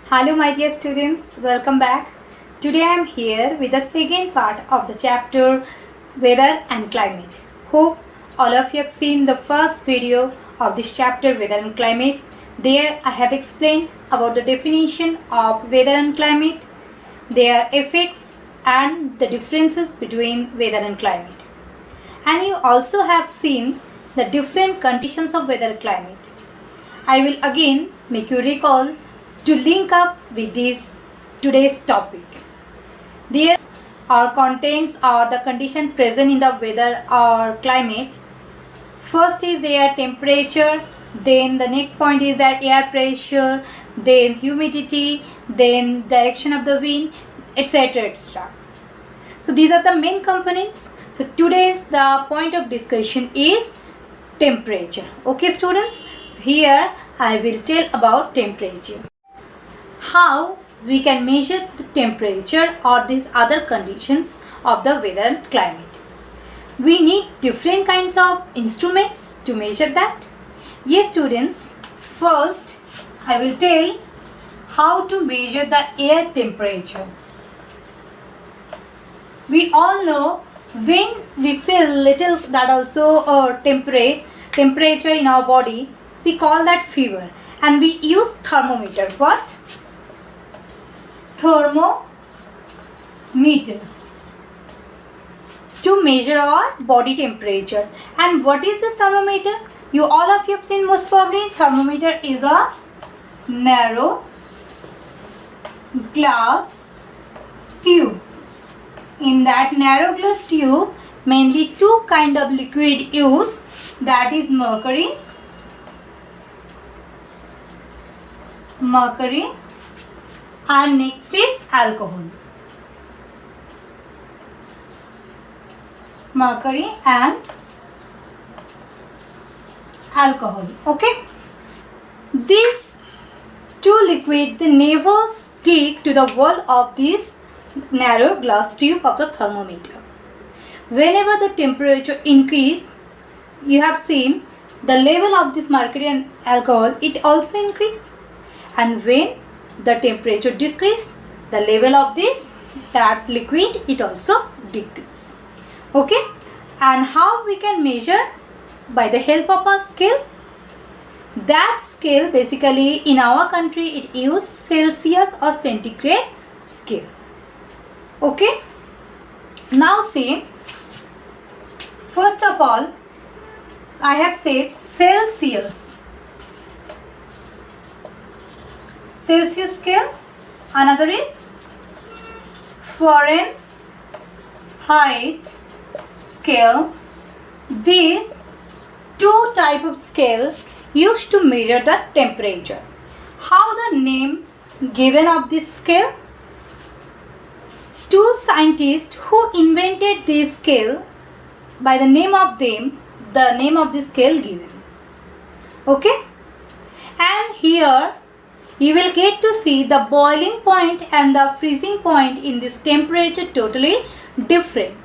Hello my dear students, welcome back. Today I am here with the second part of the chapter Weather and Climate. Hope all of you have seen the first video of this chapter Weather and Climate. There I have explained about the definition of weather and climate, their effects and the differences between weather and climate. And you also have seen the different conditions of weather and climate. I will again make you recall to link up with this today's topic. There are contains are the condition present in the weather or climate. First is their temperature, then the next point is their air pressure, then humidity, then direction of the wind, etc. etc. So these are the main components. So today's the point of discussion is temperature. Okay students, so here I will tell about temperature. How we can measure the temperature or these other conditions of the weather and climate. We need different kinds of instruments to measure that. Yes students, first I will tell how to measure the air temperature. We all know when we feel little that also temperature in our body, we call that fever, and we use thermometer. What? Thermometer to measure our body temperature. And what is this thermometer? You all of you have seen most probably. Thermometer is a narrow glass tube. In that narrow glass tube, mainly two kind of liquid used, that is mercury and next is alcohol. Mercury and alcohol. Okay. These two liquids, they never stick to the wall of this narrow glass tube of the thermometer. Whenever the temperature increase, you have seen the level of this mercury and alcohol, it also increase. And when the temperature decrease, the level of that liquid, it also decrease. Okay. And how we can measure? By the help of a scale. That scale basically in our country it uses Celsius or centigrade scale. Okay. Now see, first of all I have said Celsius scale, another is Fahrenheit scale. These two type of scale used to measure the temperature. How the name given of this scale? Two scientists who invented this scale, by the name of them, the name of this scale given. Okay. And here you will get to see the boiling point and the freezing point in this temperature totally different.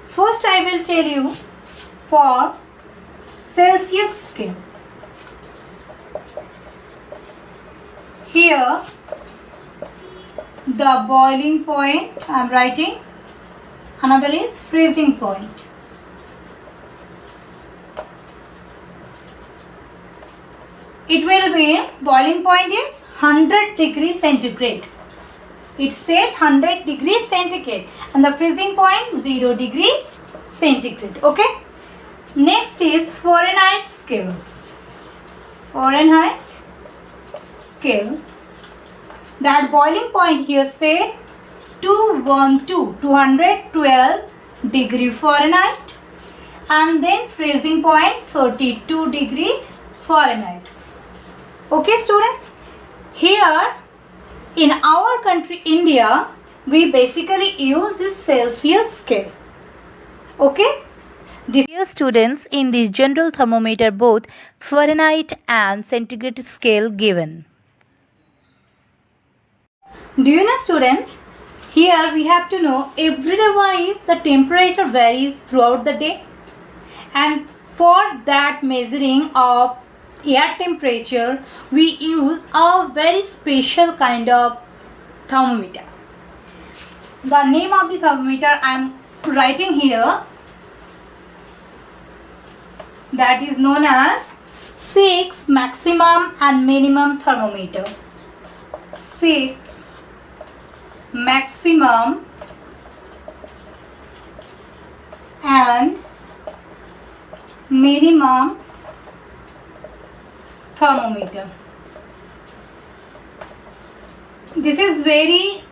First I will tell you for Celsius scale. Here the boiling point I am writing, another is freezing point. It will be, boiling point is 100 degrees centigrade. It said 100 degrees centigrade and the freezing point 0 degree centigrade. Okay. Next is Fahrenheit scale. Fahrenheit scale. That boiling point here said 212 degree Fahrenheit, and then freezing point 32 degree Fahrenheit. Okay student, here in our country India, we basically use this Celsius scale. Okay. Dear students, in this general thermometer both Fahrenheit and centigrade scale given. Do you know students, here we have to know everyday wise the temperature varies throughout the day, and for that measuring of air temperature, we use a very special kind of thermometer. The name of the thermometer I am writing here, that is known as 6 maximum and minimum thermometer. 6 maximum and minimum thermometer. This is very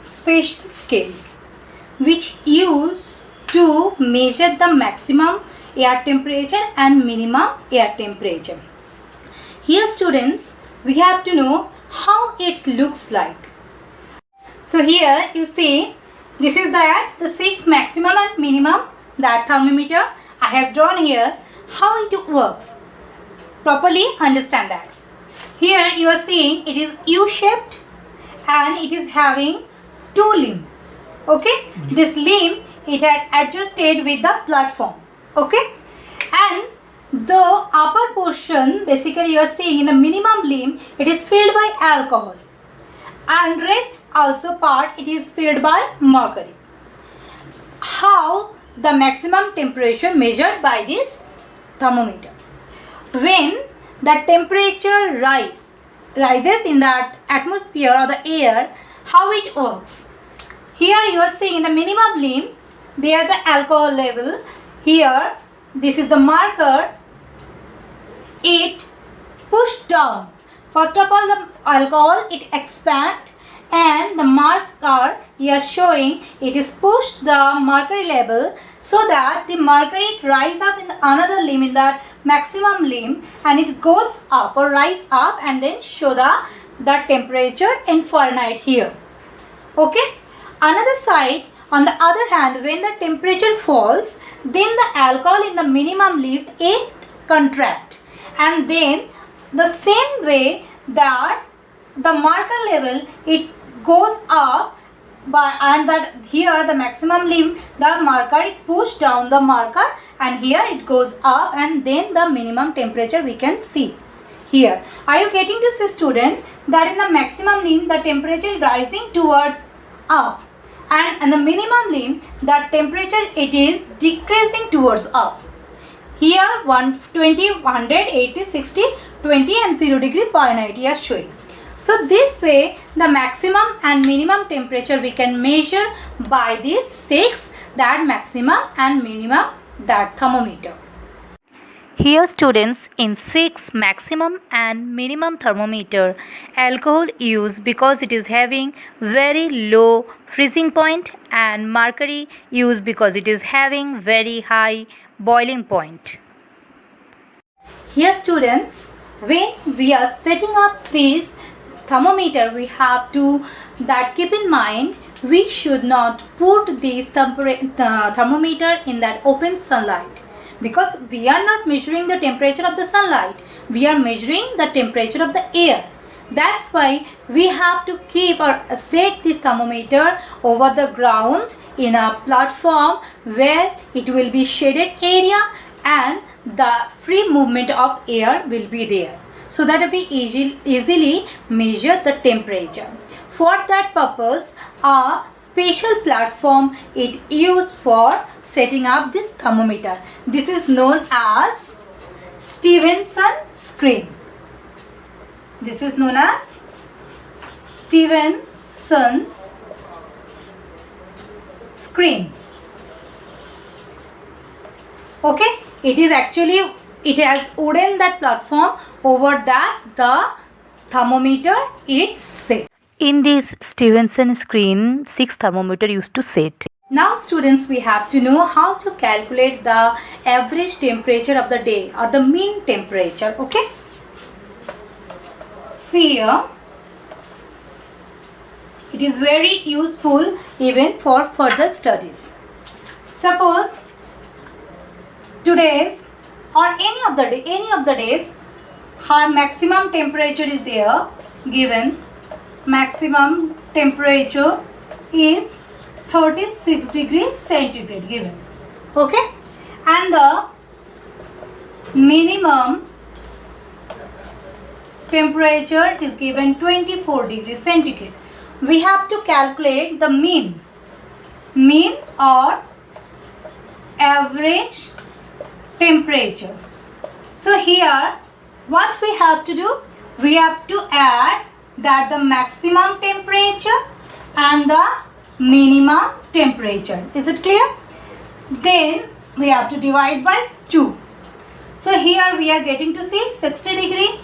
special scale which used to measure the maximum air temperature and minimum air temperature. Here students, we have to know how it looks like. So here you see, this is the 6 maximum and minimum that thermometer I have drawn here. How it works, properly understand that. Here you are seeing it is U-shaped and it is having 2 limbs. Okay, this limb it had adjusted with the platform. Okay, and the upper portion, basically you are seeing in the minimum limb, it is filled by alcohol, and rest also part it is filled by mercury. How the maximum temperature measured by this thermometer? When the temperature rises in that atmosphere or the air, how it works? Here you are seeing in the minimum limb, there the alcohol level. Here this is the marker, it pushed down. First of all, the alcohol it expands, and the marker here showing it is pushed the mercury level, so that the mercury it rise up in another limb, in that maximum limb, and it goes up or rise up and then show the temperature in Fahrenheit here. Okay, another side, on the other hand, when the temperature falls, then the alcohol in the minimum limb it contract, and then the same way that the marker level it goes up by, and that here the maximum limb, the marker it push down the marker, and here it goes up, and then the minimum temperature we can see here. Are you getting this, student? That in the maximum limb the temperature is rising towards up, and in the minimum limb the temperature it is decreasing towards up. Here 120, 100, 80, 60, 20 and 0 degree Fahrenheit here showing. So this way the maximum and minimum temperature we can measure by this 6 that maximum and minimum that thermometer. Here students, in 6 maximum and minimum thermometer, alcohol used because it is having very low freezing point, and mercury used because it is having very high boiling point. Here students, when we are setting up this thermometer, we have to keep in mind we should not put this thermometer in that open sunlight, because we are not measuring the temperature of the sunlight, we are measuring the temperature of the air. That's why we have to keep or set this thermometer over the ground in a platform where it will be shaded area and the free movement of air will be there, so that we easily measure the temperature. For that purpose, a special platform is used for setting up this thermometer. This is known as Stephenson screen. This is known as Stephenson's screen. Okay, it is actually, it has wooden that platform, over that the thermometer is set. In this Stephenson screen, 6 thermometer used to set. Now students, we have to know how to calculate the average temperature of the day or the mean temperature. Okay, see here, it is very useful even for further studies. Suppose today's or any of the days, high maximum temperature is there given. Maximum temperature is 36 degrees centigrade given. Okay, and the minimum temperature is given 24 degrees centigrade. We have to calculate the mean or average temperature. So here what we have to do, we have to add that the maximum temperature and the minimum temperature. Is it clear? Then we have to divide by 2. So here we are getting to see 60 degree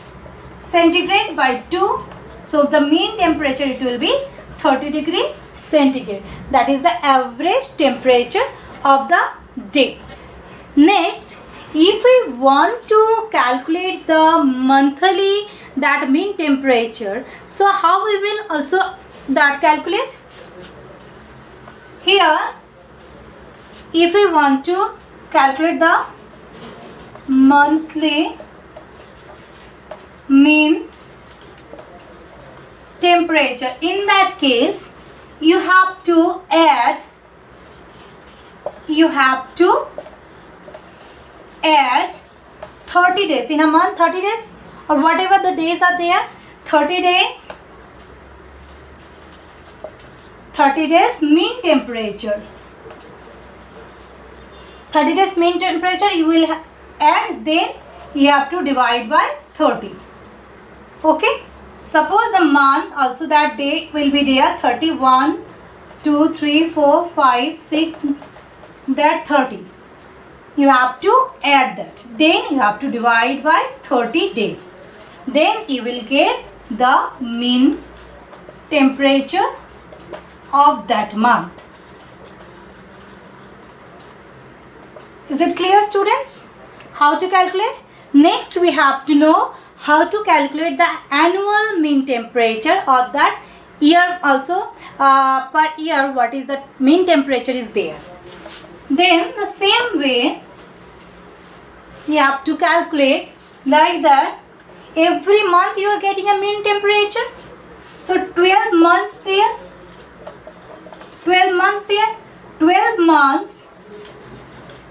centigrade by 2. So the mean temperature, it will be 30 degree centigrade. That is the average temperature of the day. Next, if we want to calculate the monthly that mean temperature, so how we will also that calculate? Here, if we want to calculate the monthly mean temperature, in that case you have to add 30 days in a month, 30 days or whatever the days are there, 30 days mean temperature. 30 days mean temperature you will add, then you have to divide by 30. Okay, suppose the month also that day will be there 31, 2, 3, 4, 5, 6, that 30. You have to add that. Then you have to divide by 30 days. Then you will get the mean temperature of that month. Is it clear, students? How to calculate? Next we have to know how to calculate the annual mean temperature of that year also. Per year what is the mean temperature is there. Then the same way you have to calculate like that. Every month you are getting a mean temperature. So 12 months there. 12 months there. 12 months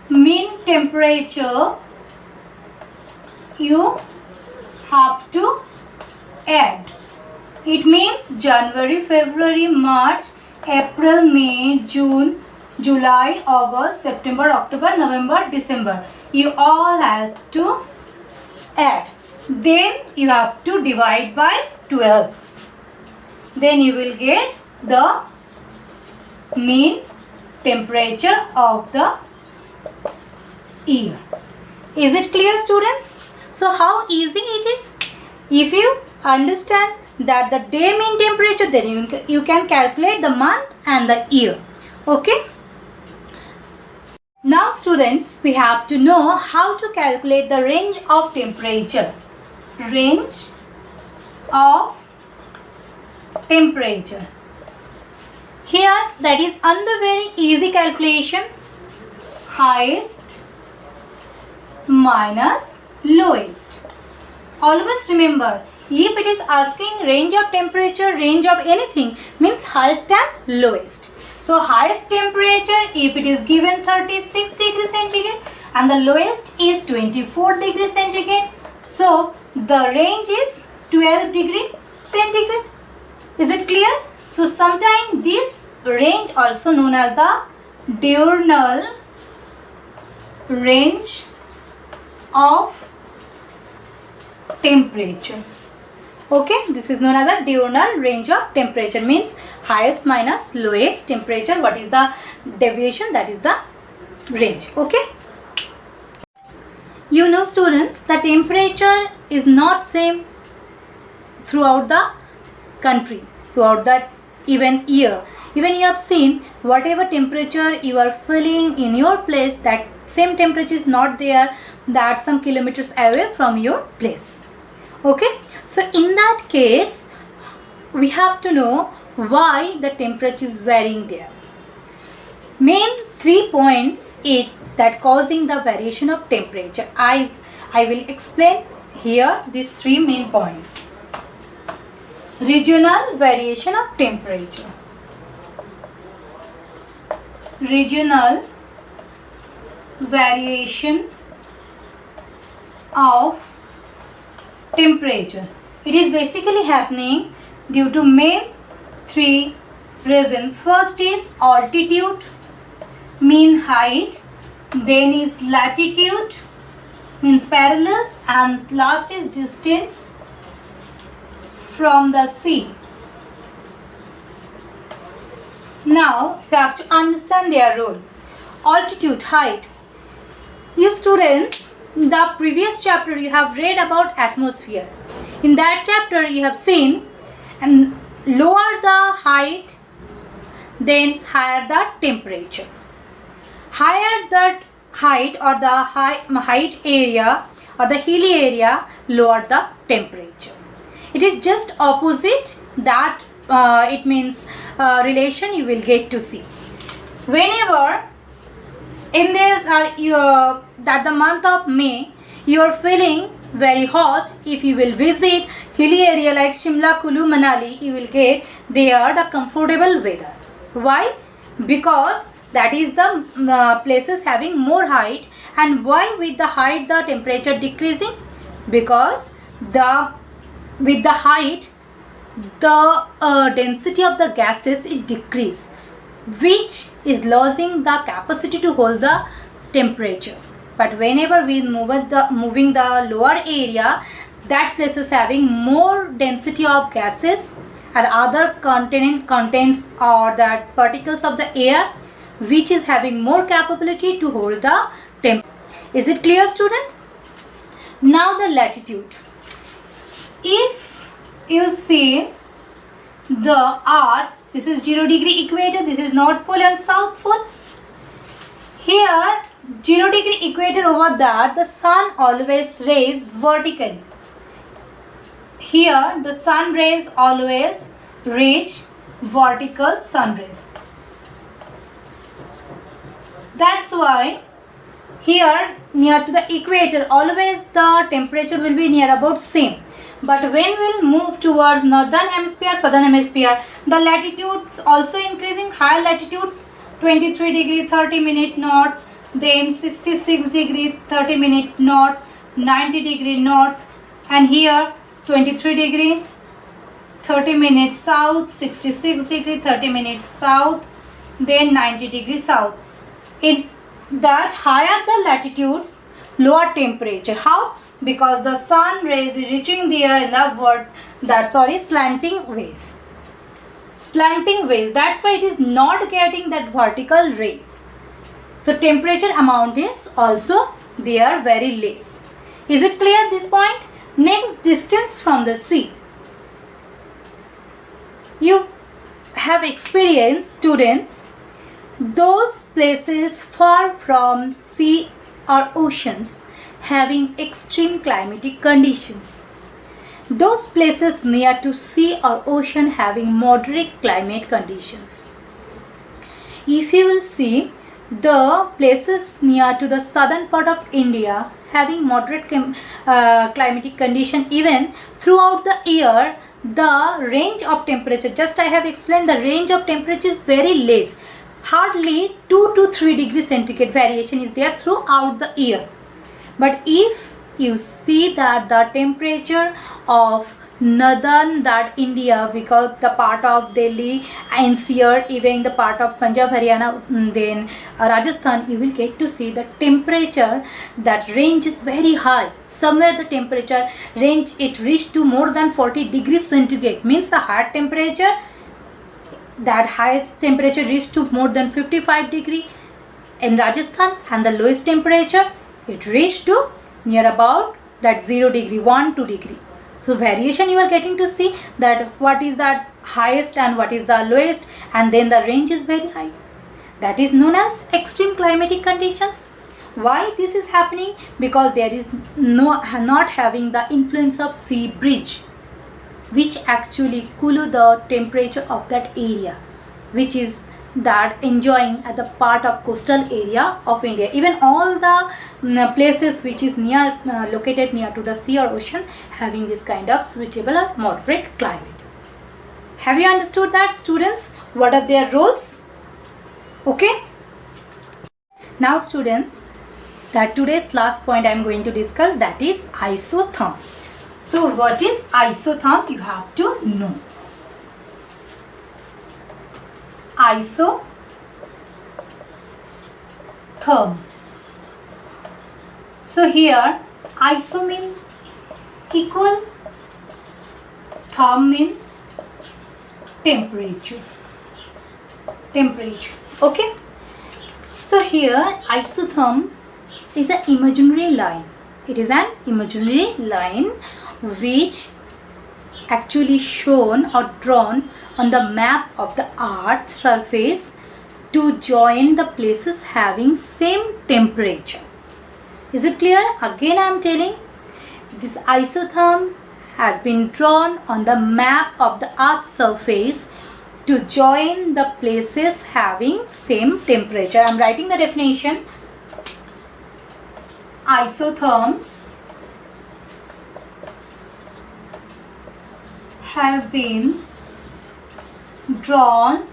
mean temperature you have to add. It means January, February, March, April, May, June, July, August, September, October, November, December. You all have to add. Then you have to divide by 12. Then you will get the mean temperature of the year. Is it clear, students? So how easy it is? If you understand that the day mean temperature, then you can calculate the month and the year. Okay. Now students, we have to know how to calculate the range of temperature. Range of temperature. Here that is under very easy calculation. Highest minus lowest. Always remember, if it is asking range of temperature, range of anything, means highest and lowest. So highest temperature, if it is given 36 degrees centigrade and the lowest is 24 degrees centigrade, so the range is 12 degree centigrade. Is it clear? So sometimes this range also known as the diurnal range of temperature. Okay, this is known as the diurnal range of temperature, means highest minus lowest temperature. What is the deviation? That is the range. Okay. You know students, the temperature is not same throughout the country, throughout that even year. Even you have seen whatever temperature you are feeling in your place, that same temperature is not there that some kilometers away from your place. Okay, so in that case we have to know why the temperature is varying there. Main 3 points is that causing the variation of temperature. I will explain here these 3 main points. Regional variation of temperature. Regional variation of temperature. It is basically happening due to main three reasons. First is altitude, mean height, then is latitude, means parallels, and last is distance from the sea. Now you have to understand their role. Altitude, height. You students, in the previous chapter you have read about atmosphere. In that chapter you have seen, and lower the height, then higher the temperature. Higher the height or the height area or the hilly area, lower the temperature. It is just opposite that. It means relation you will get to see. Whenever in this that the month of May you are feeling very hot, if you will visit hilly area like Shimla, Kulu, Manali, you will get there the comfortable weather. Why? Because that is the places having more height. And why with the height the temperature decreasing? Because with the height the density of the gases it decrease, which is losing the capacity to hold the temperature. But whenever we moving the lower area, that place is having more density of gases and other contents or that particles of the air, which is having more capability to hold the temperature. Is it clear, student? Now the latitude. If you see the earth, this is 0 degree equator, this is North Pole and South Pole. Here 0 degree equator, over there the sun always rays vertically. Here the sun rays always reach vertical sun rays. That's why here near to the equator always the temperature will be near about same. But when we'll move towards northern hemisphere, southern hemisphere, the latitudes also increasing. Higher latitudes 23 degree 30 minute north, then 66 degree 30 minute north, 90 degree north, and here 23 degree 30 minutes south, 66 degree 30 minutes south, then 90 degree south. In that higher the latitudes, lower temperature. How? Because the sun rays is reaching there in the slanting ways. Slanting ways. That's why it is not getting that vertical rays. So temperature amount is also there very less. Is it clear at this point? Next, distance from the sea. You have experienced, students, those places far from sea or oceans having extreme climatic conditions. Those places near to sea or ocean having moderate climate conditions. If you will see the places near to the southern part of India having moderate climatic condition, even throughout the year the range of temperature, just I have explained, the range of temperature is very less. Hardly 2 to 3 degrees centigrade variation is there throughout the year. But if you see that the temperature of northern that India, because the part of Delhi, NCR, even the part of Punjab, Haryana, then Rajasthan, you will get to see the temperature that range is very high. Somewhere the temperature range it reached to more than 40 degrees centigrade, means the higher temperature, that high temperature reached to more than 55 degree in Rajasthan, and the lowest temperature it reached to near about that 0 degree, 1-2 degree. So variation you are getting to see that what is that highest and what is the lowest, and then the range is very high. That is known as extreme climatic conditions. Why this is happening? Because there is not having the influence of sea breeze, which actually cool the temperature of that area, which is that enjoying at the part of coastal area of India. Even all the places which is near located near to the sea or ocean having this kind of suitable or moderate climate. Have you understood that, students? What are their roles? Okay. Now students, that today's last point I am going to discuss, that is isotherm. So what is isotherm? You have to know. Isotherm. So here iso mean equal, therm mean temperature. Okay. So here isotherm is an imaginary line. It is an imaginary line which actually shown or drawn on the map of the Earth's surface to join the places having same temperature. Is it clear? Again I am telling, this isotherm has been drawn on the map of the Earth's surface to join the places having same temperature. I am writing the definition. Isotherms have been drawn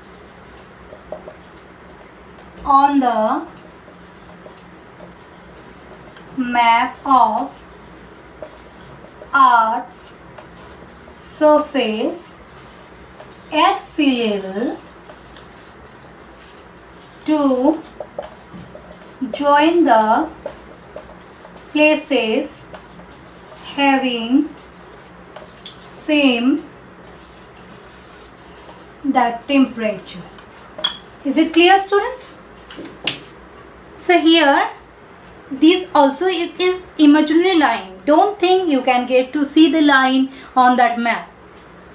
on the map of Earth's surface at sea level to join the places having same that temperature. Is it clear, students? So here this also it is imaginary line. Don't think you can get to see the line on that map.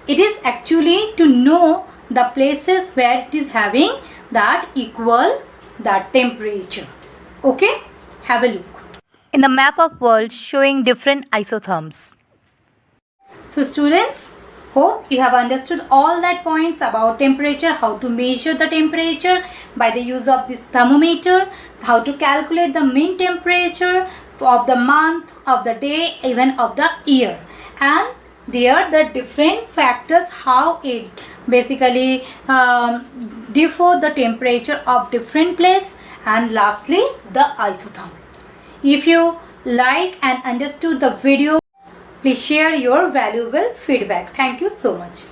It is actually to know the places where it is having that equal that temperature. Okay, have a look. In the map of world showing different isotherms. So students, hope you have understood all that points about temperature, how to measure the temperature by the use of this thermometer, how to calculate the mean temperature of the month, of the day, even of the year, and there the different factors how it basically differ the temperature of different place, and lastly the isotherm. If you like and understood the video, please share your valuable feedback. Thank you so much.